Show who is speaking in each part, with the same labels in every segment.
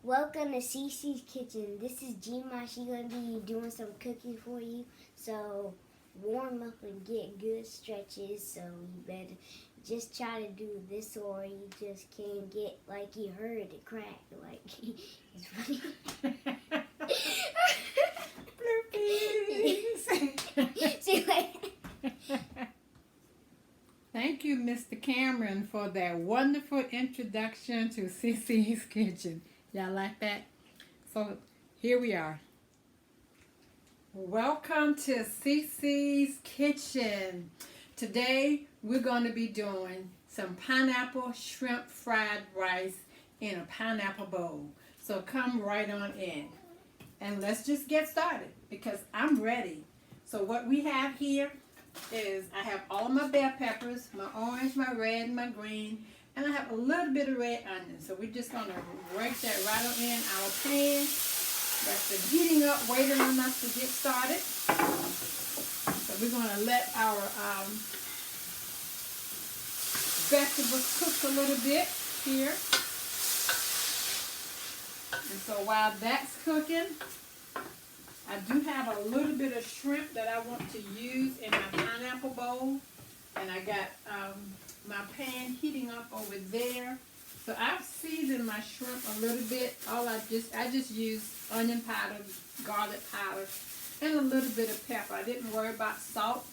Speaker 1: Welcome to Cece's Kitchen. This is Gma. She's gonna be doing some cooking for you. So warm up and get good stretches. So you better just try to do this, or you just can't get like you heard it crack. Like it's funny. See, like,
Speaker 2: Thank you, Mr. Cameron, for that wonderful introduction to Cece's Kitchen. Y'all like that? So here we are. Welcome to Cece's Kitchen. Today we're going to be doing some pineapple shrimp fried rice in a pineapple bowl. So come right on in. And let's just get started because I'm ready. So what we have here is I have all my bell peppers, my orange, my red, my green, and I have a little bit of red onion. So we're just going to rake that right on in our pan. That's been heating up, waiting on us to get started. So we're going to let our vegetables cook a little bit here. And so while that's cooking, I do have a little bit of shrimp that I want to use in my pineapple bowl. And I got my pan heating up over there. So I've seasoned my shrimp a little bit. I just used onion powder, garlic powder, and a little bit of pepper. I didn't worry about salt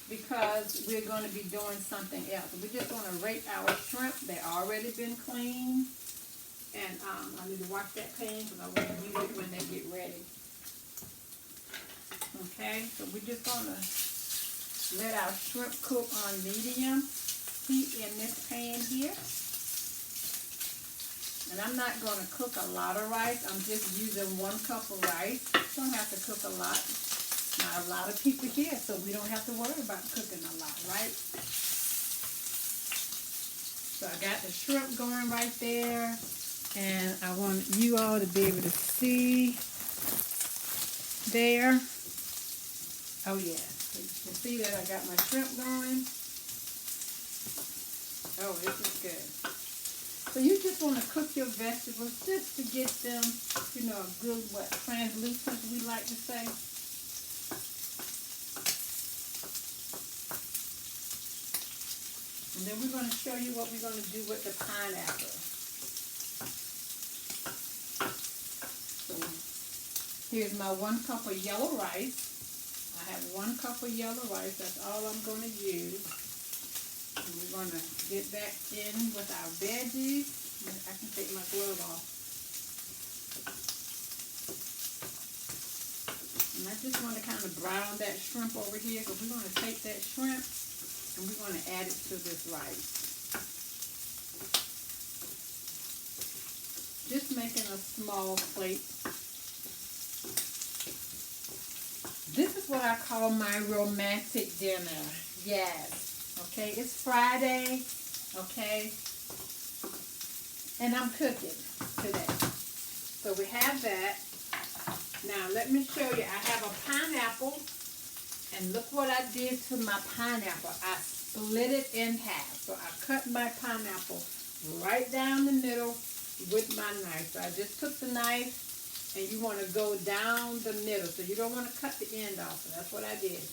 Speaker 2: because we're going to be doing something else. We're just going to rake our shrimp. They've already been cleaned. And I need to wash that pan because I want to use it when they get ready. Okay, so we're just going to let our shrimp cook on medium heat in this pan here. And I'm not going to cook a lot of rice. I'm just using 1 cup of rice. Don't have to cook a lot. Not a lot of people here, so we don't have to worry about cooking a lot, right? So I got the shrimp going right there. And I want you all to be able to see there. Oh yeah, so you can see that I got my shrimp going. Oh, this is good. So you just want to cook your vegetables just to get them, a good, translucent, we like to say. And then we're going to show you what we're going to do with the pineapple. So here's my 1 cup of yellow rice. I have 1 cup of yellow rice. That's all I'm going to use. And we're going to get that in with our veggies. I can take my glove off. And I just want to kind of brown that shrimp over here because we're going to take that shrimp and we're going to add it to this rice. Just making a small plate. This is what I call my romantic dinner. Yes. Okay, it's Friday. Okay. And I'm cooking today. So we have that. Now let me show you. I have a pineapple. And look what I did to my pineapple. I split it in half. So I cut my pineapple right down the middle with my knife. So I just took the knife. And you want to go down the middle. So you don't want to cut the end off. So that's what I did.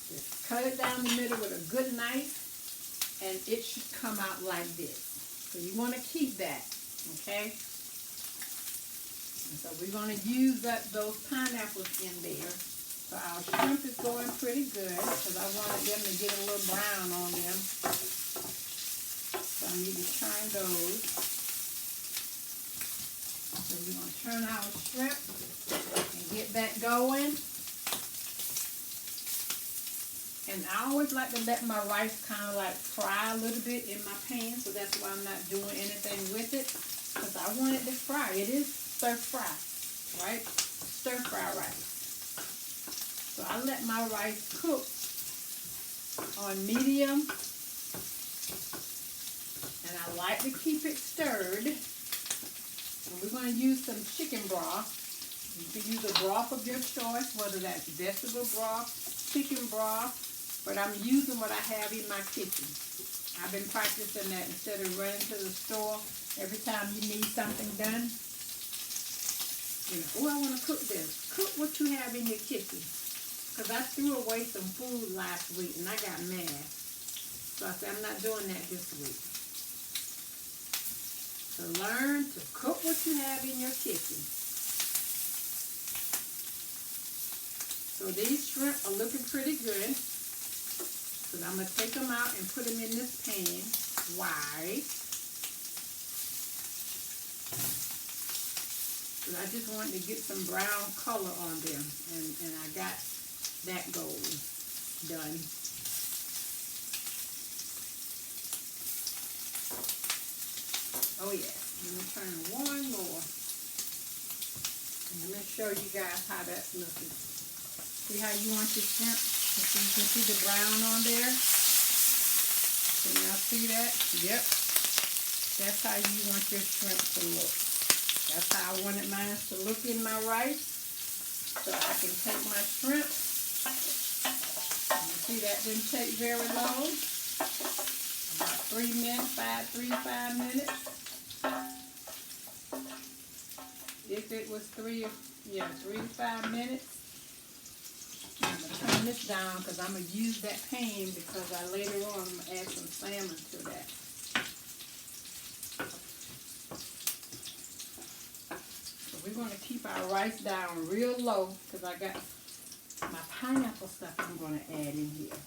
Speaker 2: Just cut it down the middle with a good knife. And it should come out like this. So you want to keep that. Okay? And so we're going to use up those pineapples in there. So our shrimp is going pretty good. Because I wanted them to get a little brown on them. So I need to turn those. So we're going to turn our shrimp and get that going. And I always like to let my rice kind of like fry a little bit in my pan. So that's why I'm not doing anything with it. Because I want it to fry. It is stir fry, right? Stir fry rice. So I let my rice cook on medium. And I like to keep it stirred. And we're going to use some chicken broth. You can use a broth of your choice, whether that's vegetable broth, chicken broth, but I'm using what I have in my kitchen. I've been practicing that instead of running to the store every time you need something done. You know, oh, I want to cook this. Cook what you have in your kitchen. Because I threw away some food last week and I got mad. So I said, I'm not doing that this week. So learn to cook what you have in your kitchen. So these shrimp are looking pretty good. So I'm going to take them out and put them in this pan. Why? So I just wanted to get some brown color on them. And I got that goal done. Oh yeah, let me turn one more. And let me show you guys how that's looking. See how you want your shrimp? You can see the brown on there. Can y'all see that? Yep. That's how you want your shrimp to look. That's how I wanted mine to look in my rice. So I can take my shrimp. You see that didn't take very long. About 3 minutes, 3 to 5 minutes. If it was 3 to 5 minutes. I'm going to turn this down because I'm going to use that pan because later on I'm going to add some salmon to that. So we're going to keep our rice down real low because I got my pineapple stuff I'm going to add in here.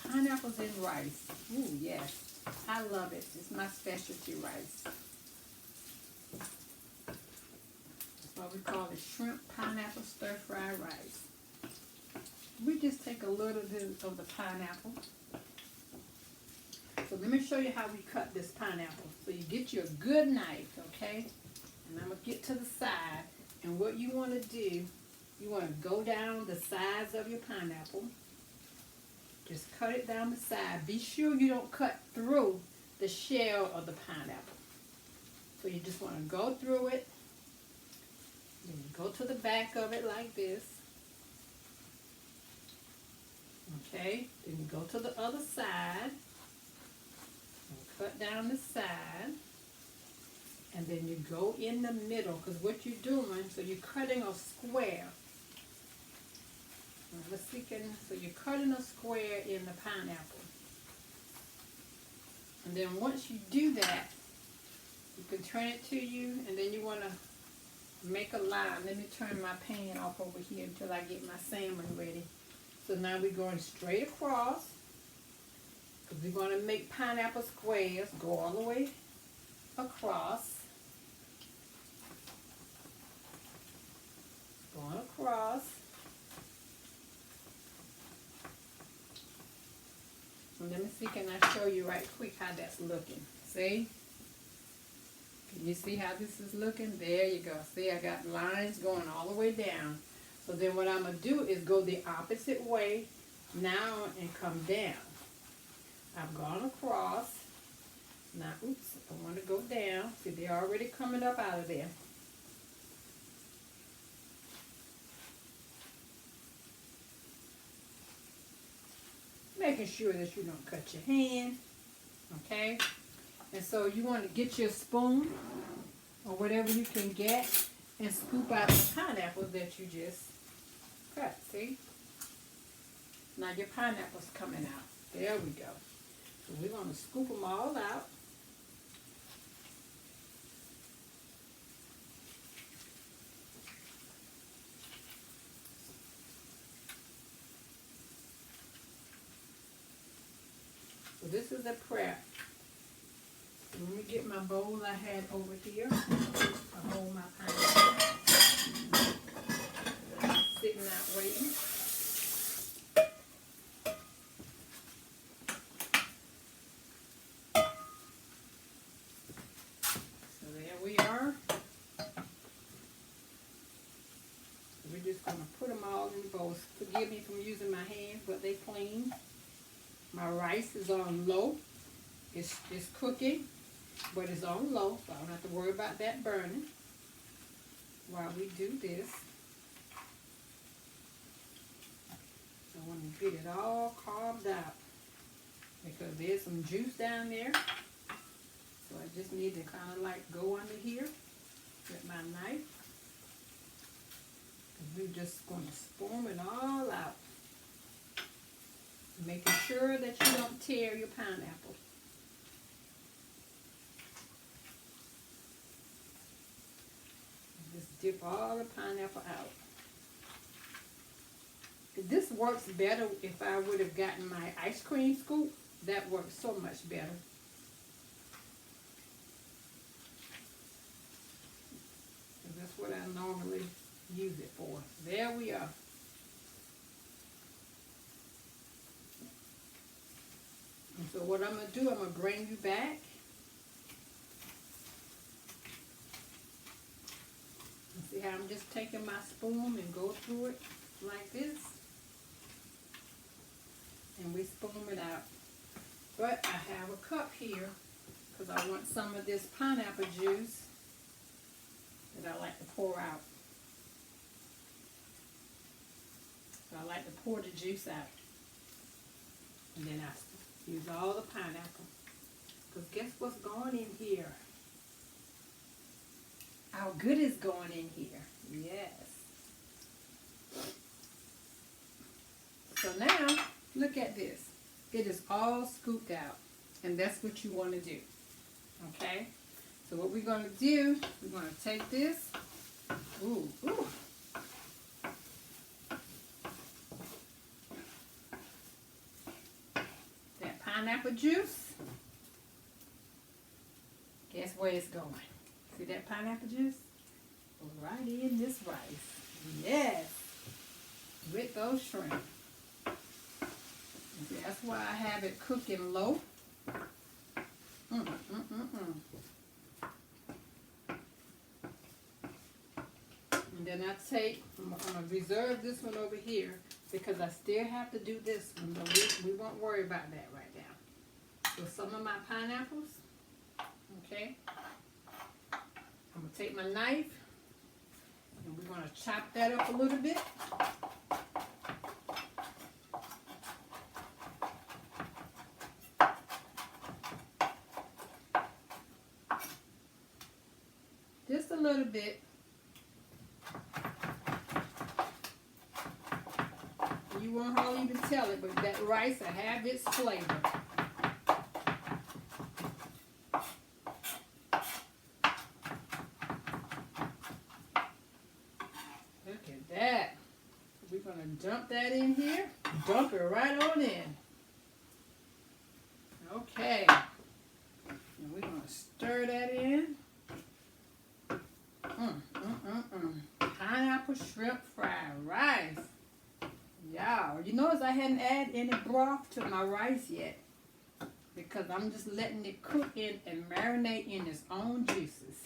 Speaker 2: Pineapples in rice. Ooh, yes. I love it. It's my specialty rice. That's what we call it, shrimp pineapple stir-fry rice. We just take a little bit of the pineapple. So let me show you how we cut this pineapple. So you get you a good knife, okay? And I'm going to get to the side. And what you want to do, you want to go down the sides of your pineapple. Just cut it down the side. Be sure you don't cut through the shell of the pineapple. So you just want to go through it. Then you go to the back of it like this. Okay, then you go to the other side and cut down the side, and then you go in the middle, because what you're doing, so you're cutting a square. So you're cutting a square in the pineapple. And then once you do that, you can turn it to you, and then you want to make a line. Let me turn my pan off over here until I get my salmon ready. So now we're going straight across, because we're going to make pineapple squares. Go all the way across. Going across. And let me see, can I show you right quick how that's looking? See? Can you see how this is looking? There you go. See, I got lines going all the way down. So then what I'm going to do is go the opposite way now and come down. I've gone across. Now, oops, I want to go down. See, they're already coming up out of there. Making sure that you don't cut your hand. Okay? And so you want to get your spoon or whatever you can get and scoop out the pineapples that you just cut, see? Now your pineapple's coming out. There we go. So we're going to scoop them all out. So this is a prep. So let me get my bowl I had over here. I'll hold my pineapple. Sitting out waiting. So there we are. We're just going to put them all in bowls. Forgive me from using my hands, but they clean. My rice is on low. It's cooking, but it's on low, so I don't have to worry about that burning while we do this. I want to get it all carved out because there's some juice down there. So I just need to kind of like go under here with my knife. you're just going to spoon it all out. Making sure that you don't tear your pineapple. Just dip all the pineapple out. This works better if I would have gotten my ice cream scoop. That works so much better. That's what I normally use it for. There we are. And so what I'm going to do, I'm going to bring you back. And see how I'm just taking my spoon and go through it like this. And we spoon it out. But I have a cup here because I want some of this pineapple juice that I like to pour out. So I like to pour the juice out. And then I use all the pineapple. Because guess what's going in here? Our good is going in here. Yes. So now, look at this. It is all scooped out. And that's what you want to do. Okay? So what we're going to do, we're going to take this. Ooh, ooh. That pineapple juice. Guess where it's going? See that pineapple juice? Right in this rice. Yes. With those shrimp. See, that's why I have it cooking low. And then I take, I'm going to reserve this one over here because I still have to do this one, but we won't worry about that right now. So some of my pineapples, okay, I'm going to take my knife and we're going to chop that up a little bit. Just a little bit. You won't hardly even tell it, but that rice will have its flavor. Look at that. We're going to dump that in here. Dump it right on in. Okay. And we're going to stir that in. Pineapple shrimp fried rice. Y'all, you notice I hadn't added any broth to my rice yet because I'm just letting it cook in and marinate in its own juices.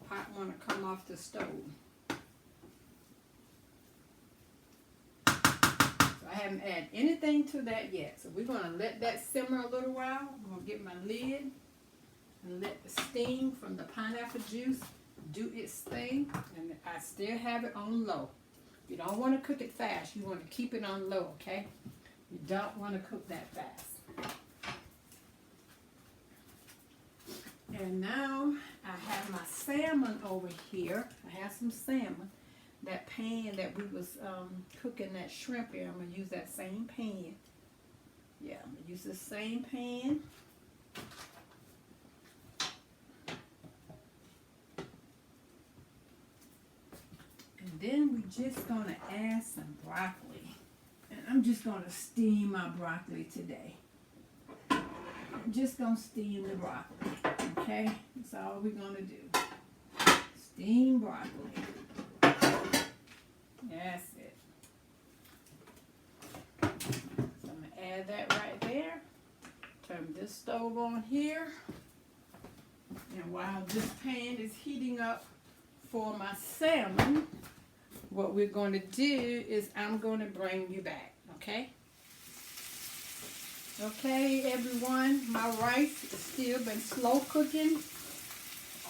Speaker 2: Pot want to come off the stove. So I haven't added anything to that yet. So we're going to let that simmer a little while. I'm going to get my lid and let the steam from the pineapple juice do its thing. And I still have it on low. You don't want to cook it fast. You want to keep it on low, okay? You don't want to cook that fast. And now I have my salmon over here. I have some salmon. That pan that we was cooking that shrimp in, I'm going to use that same pan. Yeah, I'm going to use the same pan. And then we're just going to add some broccoli. And I'm just going to steam my broccoli today. I'm just going to steam the broccoli. Okay? That's all we're going to do. Steam broccoli. That's it. So I'm going to add that right there. Turn this stove on here. And while this pan is heating up for my salmon, what we're going to do is I'm going to bring you back, okay? Okay, everyone, my rice has still been slow cooking,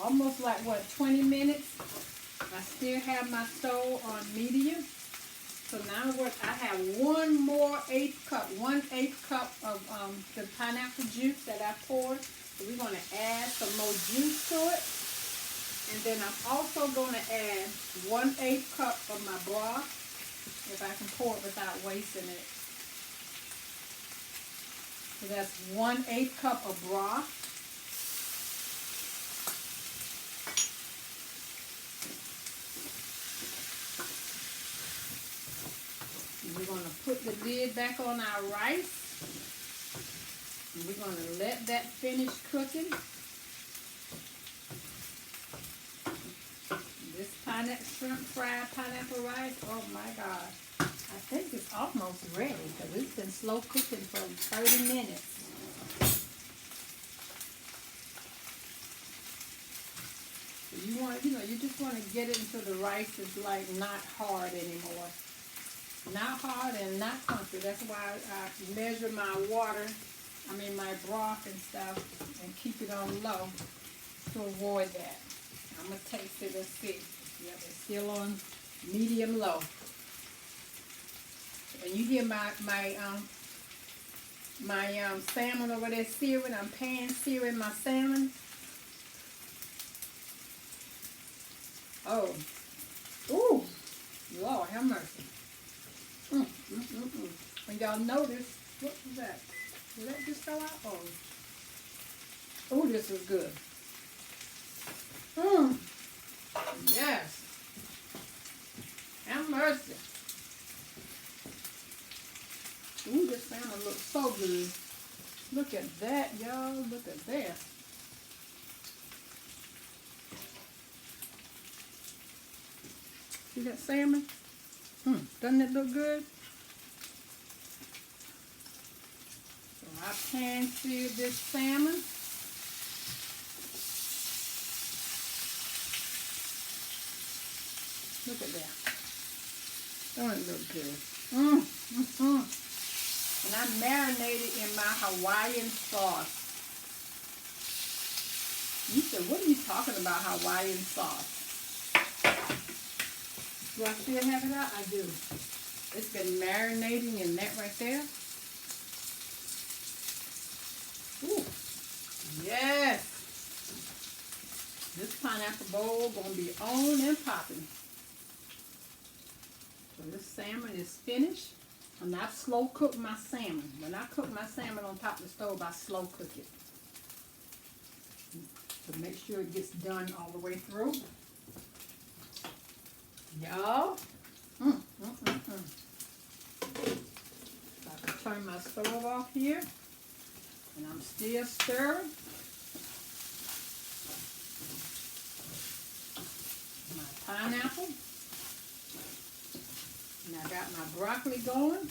Speaker 2: almost like, what, 20 minutes? I still have my stove on medium. So now what, I have one 1/8 cup of the pineapple juice that I poured. So we're going to add some more juice to it. And then I'm also going to add 1/8 cup of my broth, if I can pour it without wasting it. So that's 1/8 cup of broth. And we're going to put the lid back on our rice. And we're going to let that finish cooking. This shrimp fried pineapple rice, oh my God. I think it's almost ready because it's been slow cooking for 30 minutes. So you want, you just want to get it until the rice is like not hard anymore. Not hard and not crunchy. That's why I measure my water, my broth and stuff, and keep it on low to avoid that. I'm going to taste it and see. Yep, it's still on medium low. And you hear my salmon over there searing. I'm pan searing my salmon. Oh. Ooh. Lord, have mercy. And y'all notice, what was that? Did that just go out? Oh, this is good. Yes. Have mercy. Ooh, this salmon looks so good. Look at that, y'all. Look at that. See that salmon? Doesn't it look good? So I pan seared this salmon. Look at that. Don't it look good? And I marinated in my Hawaiian sauce. You said, what are you talking about, Hawaiian sauce? Do I still have it out? I do. It's been marinating in that right there. Ooh. Yes. This pineapple bowl gonna be on and popping. So this salmon is finished. And I slow cook my salmon. When I cook my salmon on top of the stove, I slow cook it. To make sure it gets done all the way through. Y'all. So I can turn my stove off here. And I'm still stirring. My pineapple. And I got my broccoli going.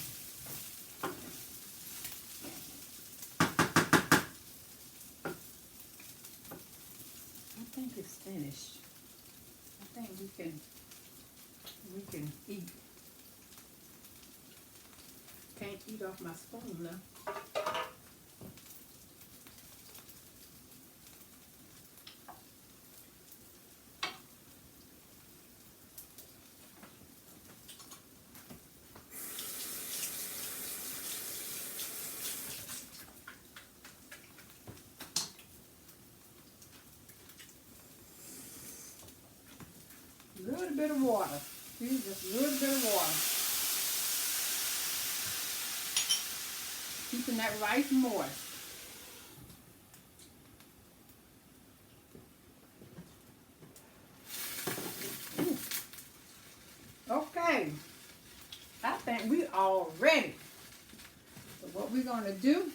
Speaker 2: I think it's finished. I think we can eat. Can't eat off my spoon though. A little bit of water. See, just a little bit of water. Keeping that rice moist. Okay. I think we all ready. So what we're going to do,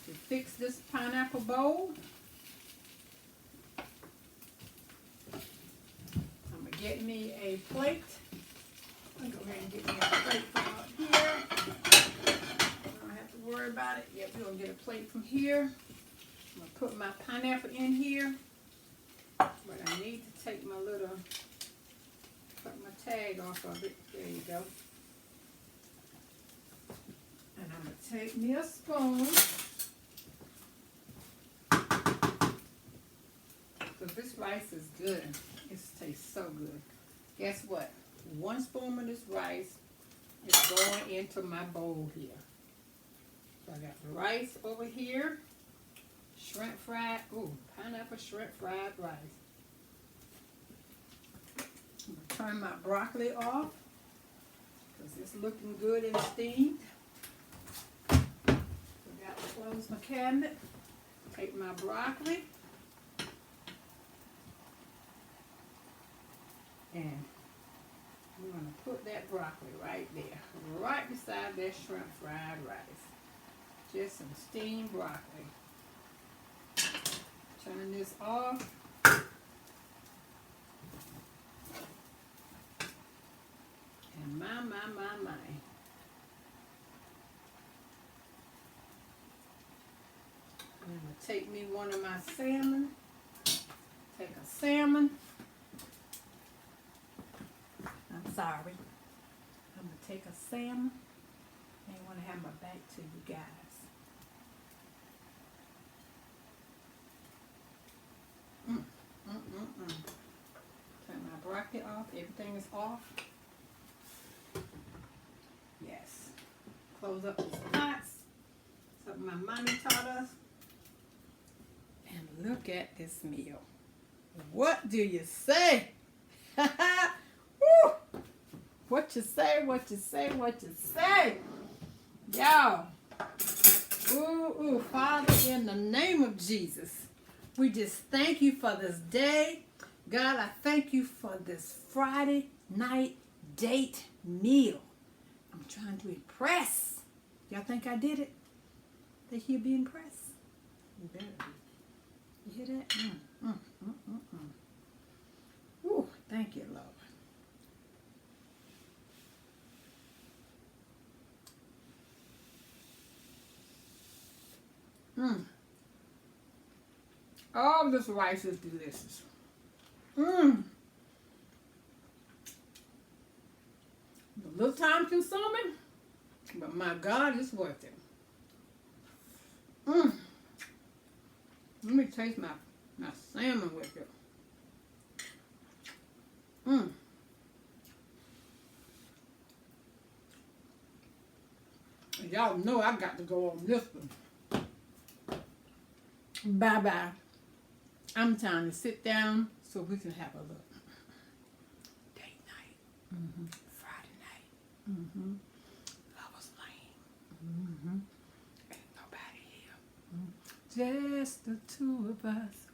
Speaker 2: to fix this pineapple bowl, I'm going to get me a plate. I'm going to go ahead and get me a plate from up here. I don't have to worry about it. Yep, we're going to get a plate from here. I'm going to put my pineapple in here. But I need to take my little, cut my tag off of it. There you go. And I'm going to take me a spoon. So this rice is good. It tastes so good. Guess what? 1 spoon of this rice is going into my bowl here. I got the rice over here. Shrimp fried, pineapple shrimp fried rice. I'm going to turn my broccoli off because it's looking good and steamed. I got to close my cabinet. Take my broccoli. And we're going to put that broccoli right there, right beside that shrimp fried rice. Just some steamed broccoli. Turn this off. And my. I'm going to take me one of my salmon. Take a salmon. I'm sorry. I'm going to take a salmon. I want to have my back to you guys. Turn my broccoli off. Everything is off. Yes. Close up these pots. Something my mommy taught us. And look at this meal. What do you say? Woo! What you say, what you say, what you say. Y'all. Ooh, Father, in the name of Jesus, we just thank you for this day. God, I thank you for this Friday night date meal. I'm trying to impress. Y'all think I did it? Think you'll be impressed? You better be. You hear that? Ooh, thank you, Lord. All this rice is delicious. A little time consuming, but my God, it's worth it. Let me taste my salmon with it. Y'all know I got to go on this one. Bye-bye. I'm trying to sit down so we can have a little date night. Friday night. Lovers Lane. Ain't nobody here. Just the two of us.